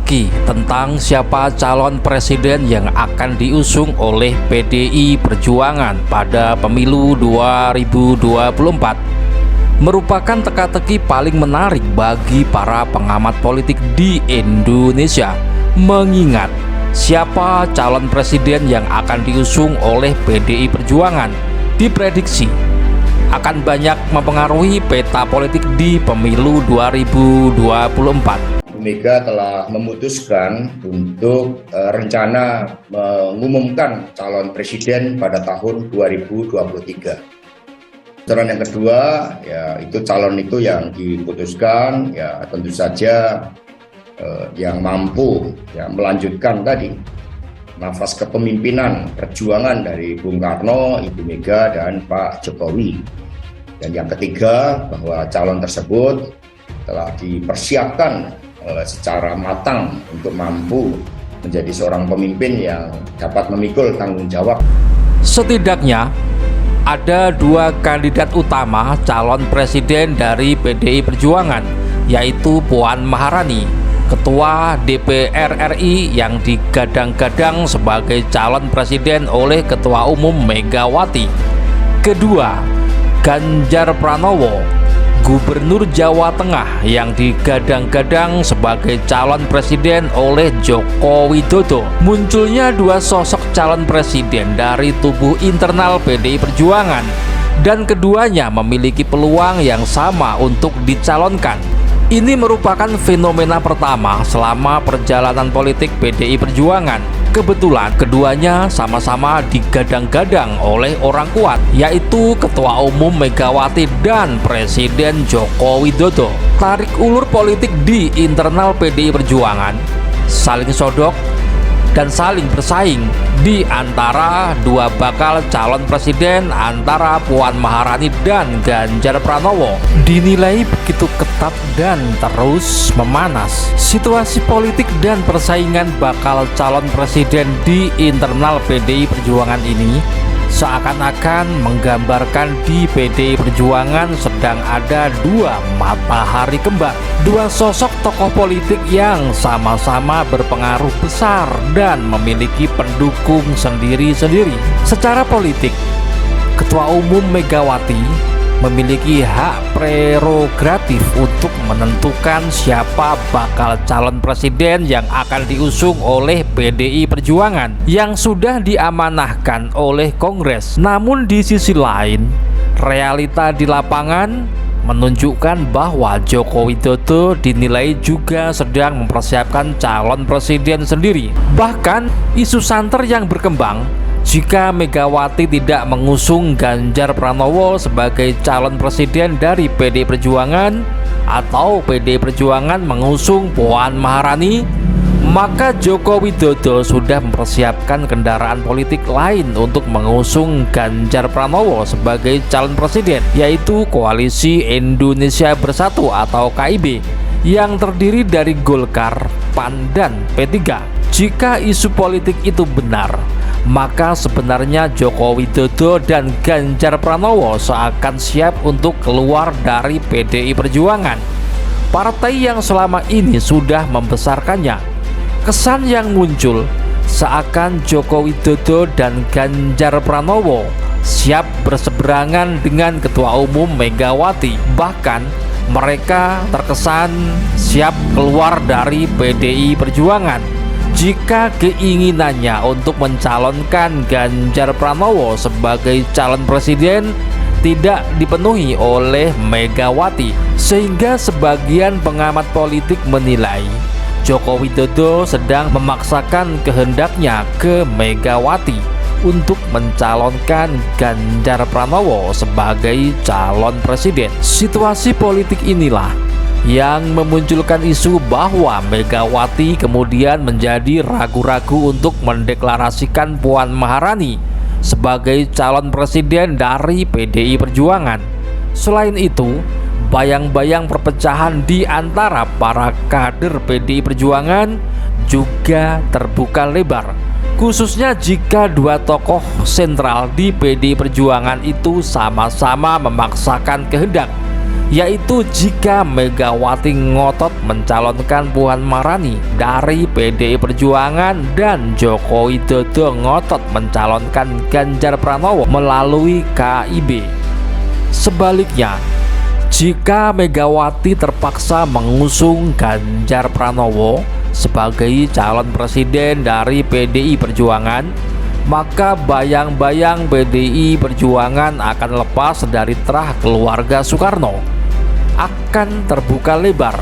teka-teki tentang siapa calon presiden yang akan diusung oleh PDI Perjuangan pada pemilu 2024 merupakan teka-teki paling menarik bagi para pengamat politik di Indonesia, mengingat siapa calon presiden yang akan diusung oleh PDI Perjuangan diprediksi akan banyak mempengaruhi peta politik di pemilu 2024. Bu Mega telah memutuskan untuk rencana mengumumkan calon presiden pada tahun 2023. Calon yang kedua, ya itu calon itu yang diputuskan, ya tentu saja yang mampu ya melanjutkan tadi nafas kepemimpinan perjuangan dari Bung Karno, Ibu Mega, dan Pak Jokowi. Dan yang ketiga, bahwa calon tersebut telah dipersiapkan secara matang untuk mampu menjadi seorang pemimpin yang dapat memikul tanggung jawab. Setidaknya ada dua kandidat utama calon presiden dari PDI Perjuangan, yaitu Puan Maharani, Ketua DPR RI yang digadang-gadang sebagai calon presiden oleh Ketua Umum Megawati. Kedua, Ganjar Pranowo, Gubernur Jawa Tengah yang digadang-gadang sebagai calon presiden oleh Joko Widodo. Munculnya dua sosok calon presiden dari tubuh internal PDI Perjuangan, dan keduanya memiliki peluang yang sama untuk dicalonkan. Ini merupakan fenomena pertama selama perjalanan politik PDI Perjuangan. Kebetulan keduanya sama-sama digadang-gadang oleh orang kuat, yaitu Ketua Umum Megawati dan Presiden Joko Widodo. Tarik ulur politik di internal PDI Perjuangan, saling sodok dan saling bersaing di antara dua bakal calon presiden antara Puan Maharani dan Ganjar Pranowo dinilai begitu ketat dan terus memanas. Situasi politik dan persaingan bakal calon presiden di internal PDI Perjuangan ini seakan-akan menggambarkan di PDI Perjuangan sedang ada dua matahari kembar, dua sosok tokoh politik yang sama-sama berpengaruh besar dan memiliki pendukung sendiri-sendiri. Secara politik, Ketua Umum Megawati memiliki hak prerogatif untuk menentukan siapa bakal calon presiden yang akan diusung oleh PDI Perjuangan yang sudah diamanahkan oleh Kongres. Namun di sisi lain, realita di lapangan menunjukkan bahwa Joko Widodo dinilai juga sedang mempersiapkan calon presiden sendiri. Bahkan isu santer yang berkembang, jika Megawati tidak mengusung Ganjar Pranowo sebagai calon presiden dari PDI Perjuangan atau PDI Perjuangan mengusung Puan Maharani, maka Joko Widodo sudah mempersiapkan kendaraan politik lain untuk mengusung Ganjar Pranowo sebagai calon presiden, yaitu Koalisi Indonesia Bersatu atau KIB yang terdiri dari Golkar, PAN, dan P3. Jika isu politik itu benar, maka sebenarnya Joko Widodo dan Ganjar Pranowo seakan siap untuk keluar dari PDI Perjuangan, partai yang selama ini sudah membesarkannya. Kesan yang muncul seakan Joko Widodo dan Ganjar Pranowo siap berseberangan dengan Ketua Umum Megawati. Bahkan mereka terkesan siap keluar dari PDI Perjuangan jika keinginannya untuk mencalonkan Ganjar Pranowo sebagai calon presiden tidak dipenuhi oleh Megawati. Sehingga sebagian pengamat politik menilai Joko Widodo sedang memaksakan kehendaknya ke Megawati untuk mencalonkan Ganjar Pranowo sebagai calon presiden. Situasi politik inilah yang memunculkan isu bahwa Megawati kemudian menjadi ragu-ragu untuk mendeklarasikan Puan Maharani sebagai calon presiden dari PDI Perjuangan. Selain itu, bayang-bayang perpecahan di antara para kader PDI Perjuangan juga terbuka lebar, khususnya jika dua tokoh sentral di PDI Perjuangan itu sama-sama memaksakan kehendak yaitu jika Megawati ngotot mencalonkan Puan Maharani dari PDI Perjuangan dan Joko Widodo ngotot mencalonkan Ganjar Pranowo melalui KIB. Sebaliknya, jika Megawati terpaksa mengusung Ganjar Pranowo sebagai calon presiden dari PDI Perjuangan, maka bayang-bayang PDI Perjuangan akan lepas dari terah keluarga Soekarno akan terbuka lebar.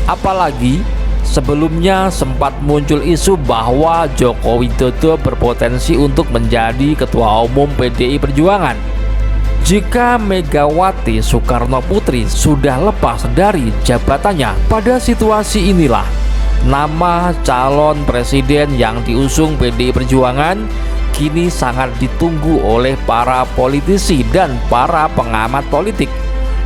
Apalagi sebelumnya sempat muncul isu bahwa Joko Widodo berpotensi untuk menjadi ketua umum PDI Perjuangan jika Megawati Soekarno Putri sudah lepas dari jabatannya. Pada situasi inilah, nama calon presiden yang diusung PDI Perjuangan kini sangat ditunggu oleh para politisi dan para pengamat politik.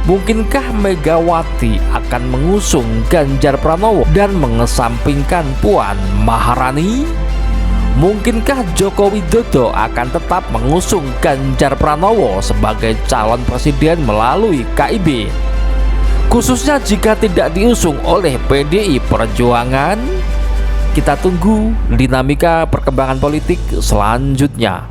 Mungkinkah Megawati akan mengusung Ganjar Pranowo dan mengesampingkan Puan Maharani? Mungkinkah Joko Widodo akan tetap mengusung Ganjar Pranowo sebagai calon presiden melalui KIB? Khususnya jika tidak diusung oleh PDI Perjuangan. Kita tunggu dinamika perkembangan politik selanjutnya.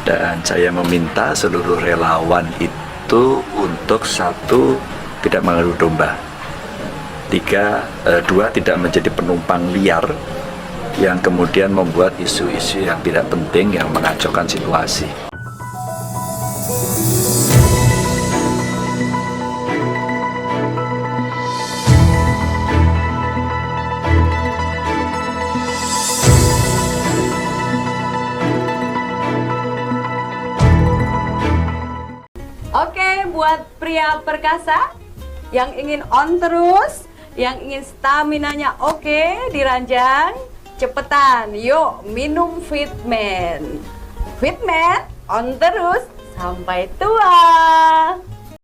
Dan saya meminta seluruh relawan itu untuk 1, tidak mengadu domba, 2, tidak menjadi penumpang liar yang kemudian membuat isu-isu yang tidak penting yang mengacaukan situasi. Oke, buat pria perkasa yang ingin on terus, yang ingin staminanya oke, diranjang, cepetan, yuk minum Fitman. Fitman on terus sampai tua.